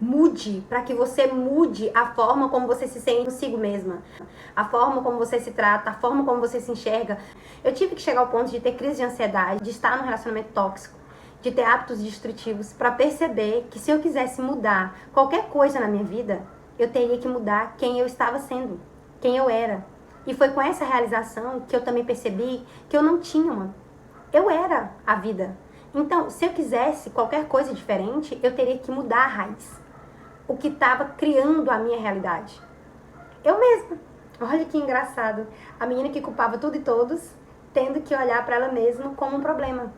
mude, para que você mude a forma como você se sente consigo mesma, a forma como você se trata, a forma como você se enxerga. Eu tive que chegar ao ponto de ter crise de ansiedade, de estar num relacionamento tóxico, de ter hábitos destrutivos, para perceber que se eu quisesse mudar qualquer coisa na minha vida, eu teria que mudar quem eu estava sendo, quem eu era. E foi com essa realização que eu também percebi que eu não tinha uma. Eu era a vida. Então, se eu quisesse qualquer coisa diferente, eu teria que mudar a raiz. O que estava criando a minha realidade. Eu mesma. Olha que engraçado. A menina que culpava tudo e todos, tendo que olhar para ela mesma como um problema.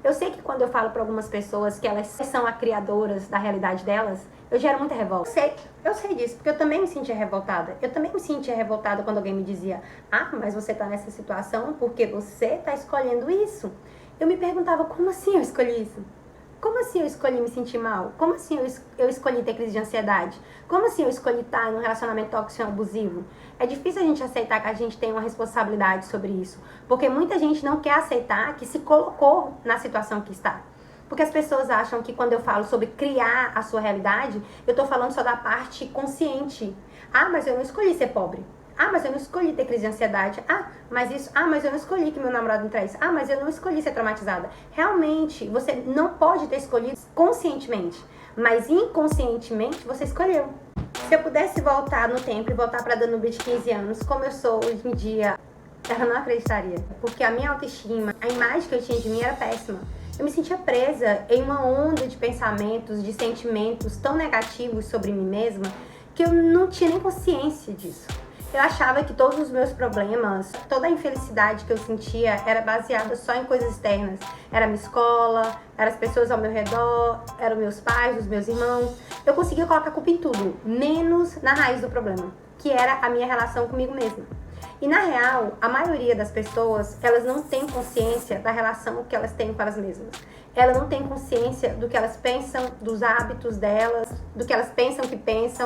Eu sei que quando eu falo para algumas pessoas que elas são as criadoras da realidade delas, eu gero muita revolta. Eu sei disso, porque eu também me sentia revoltada. Eu também me sentia revoltada quando alguém me dizia: ah, mas você tá nessa situação porque você tá escolhendo isso. Eu me perguntava: como assim eu escolhi isso? Como assim eu escolhi me sentir mal? Como assim eu escolhi ter crise de ansiedade? Como assim eu escolhi estar em um relacionamento tóxico e abusivo? É difícil a gente aceitar que a gente tem uma responsabilidade sobre isso. Porque muita gente não quer aceitar que se colocou na situação que está. Porque as pessoas acham que quando eu falo sobre criar a sua realidade, eu tô falando só da parte consciente. Ah, mas eu não escolhi ser pobre. Ah, mas eu não escolhi ter crise de ansiedade. Mas eu não escolhi que meu namorado me traísse. Ah, mas eu não escolhi ser traumatizada. Realmente, você não pode ter escolhido conscientemente, mas inconscientemente você escolheu. Se eu pudesse voltar no tempo e voltar pra Danúbia de 15 anos, como eu sou hoje em dia, ela não acreditaria. Porque a minha autoestima, a imagem que eu tinha de mim era péssima. Eu me sentia presa em uma onda de pensamentos, de sentimentos tão negativos sobre mim mesma, que eu não tinha nem consciência disso. Eu achava que todos os meus problemas, toda a infelicidade que eu sentia era baseada só em coisas externas. Era a minha escola, eram as pessoas ao meu redor, eram meus pais, os meus irmãos. Eu conseguia colocar a culpa em tudo, menos na raiz do problema, que era a minha relação comigo mesma. E na real, a maioria das pessoas, elas não têm consciência da relação que elas têm com elas mesmas. Elas não têm consciência do que elas pensam, dos hábitos delas, do que elas pensam,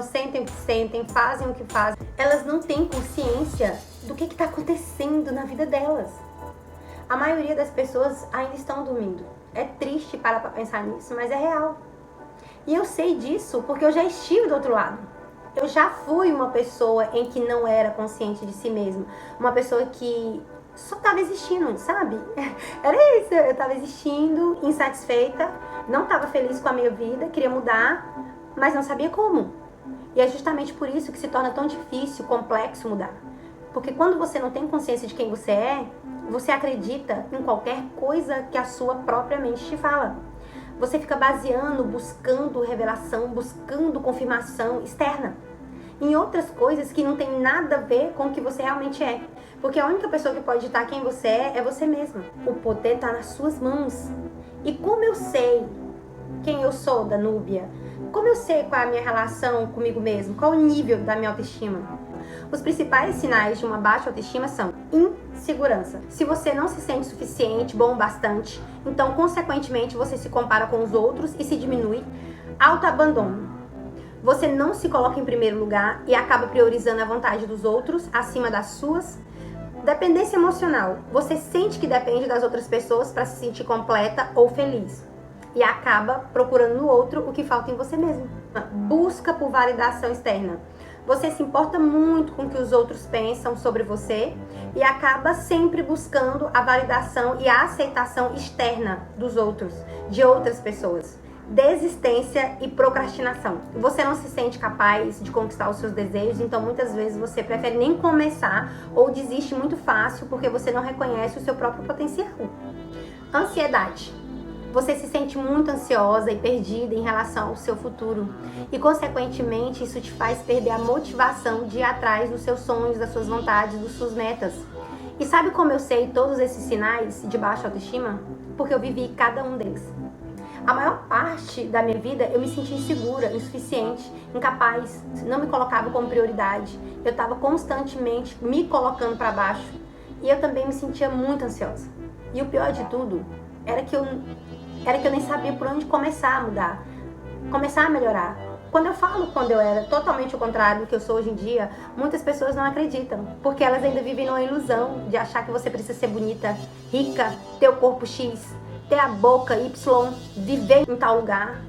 sentem o que sentem, fazem o que fazem. Elas não têm consciência do que está acontecendo na vida delas. A maioria das pessoas ainda estão dormindo. É triste parar para pensar nisso, mas é real. E eu sei disso porque eu já estive do outro lado. Eu já fui uma pessoa em que não era consciente de si mesma. Uma pessoa que só estava existindo, sabe? Era isso, eu estava existindo, insatisfeita, não estava feliz com a minha vida, queria mudar, mas não sabia como. E é justamente por isso que se torna tão difícil, complexo mudar. Porque quando você não tem consciência de quem você é, você acredita em qualquer coisa que a sua própria mente te fala. Você fica baseando, buscando revelação, buscando confirmação externa em outras coisas que não tem nada a ver com o que você realmente é. Porque a única pessoa que pode ditar quem você é você mesma. O poder está nas suas mãos. E como eu sei quem eu sou, Danúbia? Como eu sei qual é a minha relação comigo mesma? Qual o nível da minha autoestima? Os principais sinais de uma baixa autoestima são insegurança. Se você não se sente suficiente, bom o bastante, então consequentemente você se compara com os outros e se diminui. Autoabandono. Você não se coloca em primeiro lugar e acaba priorizando a vontade dos outros acima das suas. Dependência emocional. Você sente que depende das outras pessoas para se sentir completa ou feliz. E acaba procurando no outro o que falta em você mesmo. Busca por validação externa. Você se importa muito com o que os outros pensam sobre você e acaba sempre buscando a validação e a aceitação externa dos outros, de outras pessoas. Desistência e procrastinação. Você não se sente capaz de conquistar os seus desejos, então muitas vezes você prefere nem começar ou desiste muito fácil porque você não reconhece o seu próprio potencial. Ansiedade. Você se sente muito ansiosa e perdida em relação ao seu futuro e, consequentemente, isso te faz perder a motivação de ir atrás dos seus sonhos, das suas vontades, das suas metas. E sabe como eu sei todos esses sinais de baixa autoestima? Porque eu vivi cada um deles. A maior parte da minha vida eu me sentia insegura, insuficiente, incapaz, não me colocava como prioridade. Eu estava constantemente me colocando para baixo e eu também me sentia muito ansiosa. E o pior de tudo era que eu nem sabia por onde começar a mudar, começar a melhorar. Quando eu era totalmente o contrário do que eu sou hoje em dia, muitas pessoas não acreditam, porque elas ainda vivem numa ilusão de achar que você precisa ser bonita, rica, ter o corpo X, ter a boca Y, viver em tal lugar.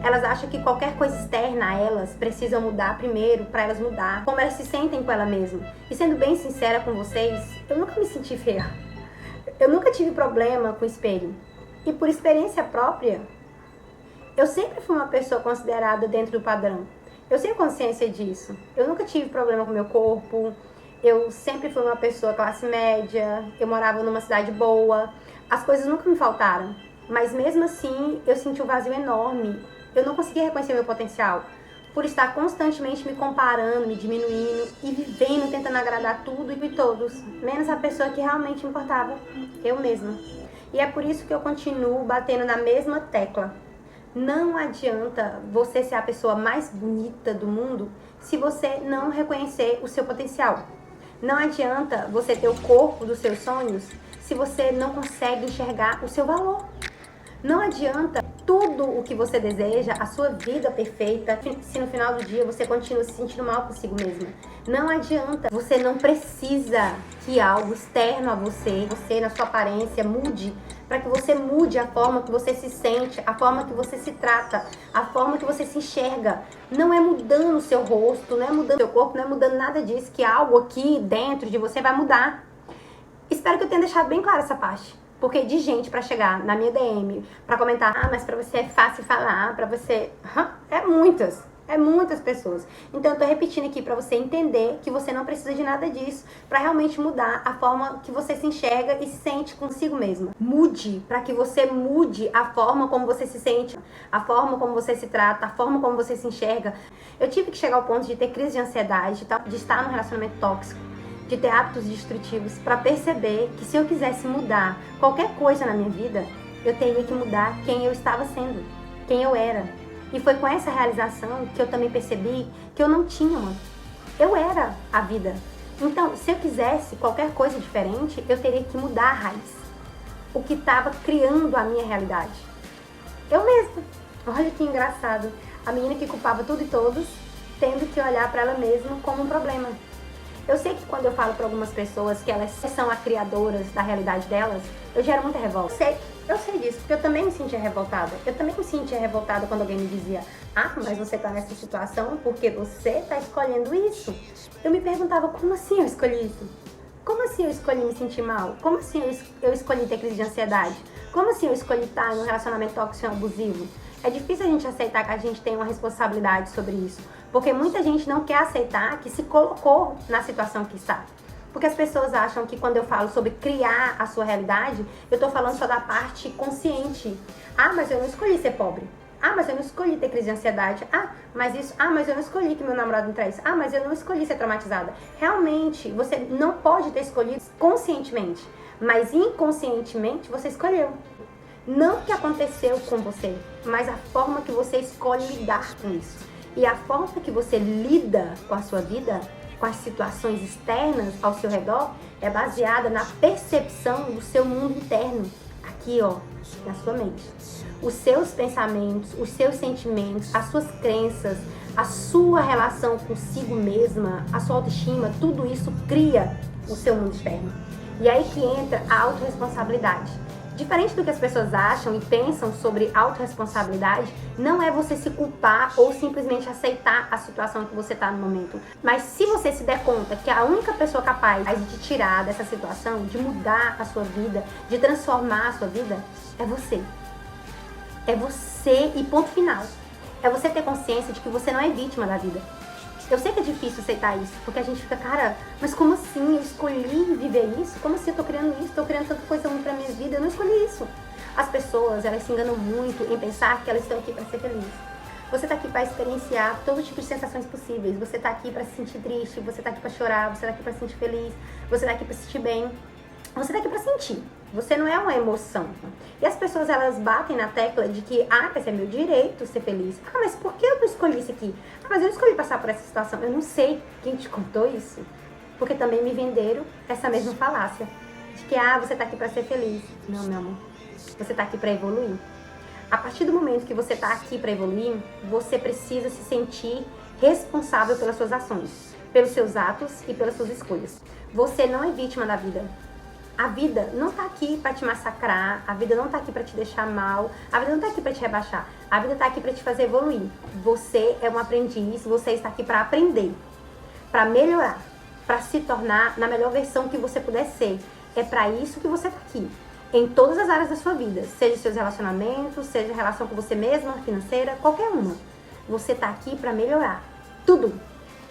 Elas acham que qualquer coisa externa a elas precisa mudar primeiro para elas mudar, como elas se sentem com ela mesma. E sendo bem sincera com vocês, eu nunca me senti feia. Eu nunca tive problema com espelho. E por experiência própria, eu sempre fui uma pessoa considerada dentro do padrão. Eu tenho consciência disso. Eu nunca tive problema com meu corpo. Eu sempre fui uma pessoa classe média. Eu morava numa cidade boa. As coisas nunca me faltaram. Mas mesmo assim, eu senti um vazio enorme. Eu não conseguia reconhecer meu potencial. Por estar constantemente me comparando, me diminuindo e vivendo, tentando agradar tudo e todos. Menos a pessoa que realmente importava, eu mesma. E é por isso que eu continuo batendo na mesma tecla. Não adianta você ser a pessoa mais bonita do mundo se você não reconhecer o seu potencial. Não adianta você ter o corpo dos seus sonhos se você não consegue enxergar o seu valor. Não adianta tudo o que você deseja, a sua vida perfeita, se no final do dia você continua se sentindo mal consigo mesma. Não adianta, você não precisa que algo externo a você na sua aparência, mude, para que você mude a forma que você se sente, a forma que você se trata, a forma que você se enxerga. Não é mudando o seu rosto, não é mudando o seu corpo, não é mudando nada disso, que algo aqui dentro de você vai mudar. Espero que eu tenha deixado bem clara essa parte. Porque de gente pra chegar na minha DM, pra comentar, mas pra você é fácil falar, pra você... É muitas pessoas. Então eu tô repetindo aqui pra você entender que você não precisa de nada disso pra realmente mudar a forma que você se enxerga e se sente consigo mesma. Mude, pra que você mude a forma como você se sente, a forma como você se trata, a forma como você se enxerga. Eu tive que chegar ao ponto de ter crise de ansiedade, de estar num relacionamento tóxico, de ter hábitos destrutivos, para perceber que se eu quisesse mudar qualquer coisa na minha vida, eu teria que mudar quem eu estava sendo, quem eu era. E foi com essa realização que eu também percebi que eu não tinha uma. Eu era a vida. Então, se eu quisesse qualquer coisa diferente, eu teria que mudar a raiz. O que estava criando a minha realidade. Eu mesma. Olha que engraçado. A menina que culpava tudo e todos, tendo que olhar para ela mesma como um problema. Eu sei que quando eu falo para algumas pessoas que elas são as criadoras da realidade delas, eu gero muita revolta. Eu sei disso, porque eu também me sentia revoltada. Eu também me sentia revoltada quando alguém me dizia, mas você tá nessa situação porque você tá escolhendo isso. Eu me perguntava, como assim eu escolhi isso? Como assim eu escolhi me sentir mal? Como assim eu escolhi ter crise de ansiedade? Como assim eu escolhi estar em um relacionamento tóxico e abusivo? É difícil a gente aceitar que a gente tem uma responsabilidade sobre isso. Porque muita gente não quer aceitar que se colocou na situação que está. Porque as pessoas acham que quando eu falo sobre criar a sua realidade, eu tô falando só da parte consciente. Mas eu não escolhi ser pobre. Mas eu não escolhi ter crise de ansiedade. Mas eu não escolhi que meu namorado me traísse. Mas eu não escolhi ser traumatizada. Realmente, você não pode ter escolhido conscientemente. Mas inconscientemente, você escolheu. Não o que aconteceu com você, mas a forma que você escolhe lidar com isso. E a forma que você lida com a sua vida, com as situações externas ao seu redor, é baseada na percepção do seu mundo interno. Aqui, na sua mente. Os seus pensamentos, os seus sentimentos, as suas crenças, a sua relação consigo mesma, a sua autoestima, tudo isso cria o seu mundo externo. E aí que entra a autorresponsabilidade. Diferente do que as pessoas acham e pensam sobre autorresponsabilidade, não é você se culpar ou simplesmente aceitar a situação que você está no momento. Mas se você se der conta que a única pessoa capaz de te tirar dessa situação, de mudar a sua vida, de transformar a sua vida, é você. É você e ponto final. É você ter consciência de que você não é vítima da vida. Eu sei que é difícil aceitar isso, porque a gente fica, mas como assim? Eu escolhi viver isso? Como assim eu tô criando isso? Tô criando tanta coisa ruim pra minha vida? Eu não escolhi isso. As pessoas, elas se enganam muito em pensar que elas estão aqui pra ser felizes. Você tá aqui pra experienciar todo tipo de sensações possíveis. Você tá aqui pra se sentir triste, você tá aqui pra chorar, você tá aqui pra se sentir feliz, você tá aqui pra se sentir bem. Você tá aqui pra sentir. Você não é uma emoção. E as pessoas, elas batem na tecla de que, esse é meu direito ser feliz. Mas por que eu não escolhi isso aqui? Mas eu não escolhi passar por essa situação. Eu não sei quem te contou isso. Porque também me venderam essa mesma falácia. De que, você tá aqui pra ser feliz. Não, meu amor. Você tá aqui pra evoluir. A partir do momento que você tá aqui pra evoluir, você precisa se sentir responsável pelas suas ações, pelos seus atos e pelas suas escolhas. Você não é vítima da vida. A vida não tá aqui pra te massacrar, a vida não tá aqui pra te deixar mal, a vida não tá aqui pra te rebaixar, a vida tá aqui pra te fazer evoluir. Você é um aprendiz, você está aqui pra aprender, pra melhorar, pra se tornar na melhor versão que você puder ser. É pra isso que você tá aqui, em todas as áreas da sua vida, seja seus relacionamentos, seja a relação com você mesma, financeira, qualquer uma. Você tá aqui pra melhorar, tudo.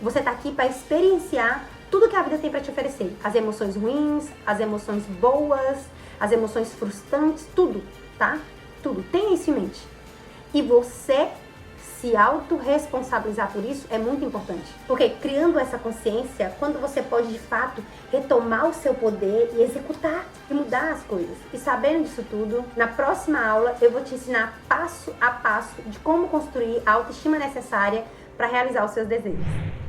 Você tá aqui pra experienciar tudo que a vida tem para te oferecer. As emoções ruins, as emoções boas, as emoções frustrantes, tudo, tá? Tudo. Tenha isso em mente. E você se autorresponsabilizar por isso é muito importante. Porque criando essa consciência, quando você pode de fato retomar o seu poder e executar e mudar as coisas. E sabendo disso tudo, na próxima aula eu vou te ensinar passo a passo de como construir a autoestima necessária para realizar os seus desejos.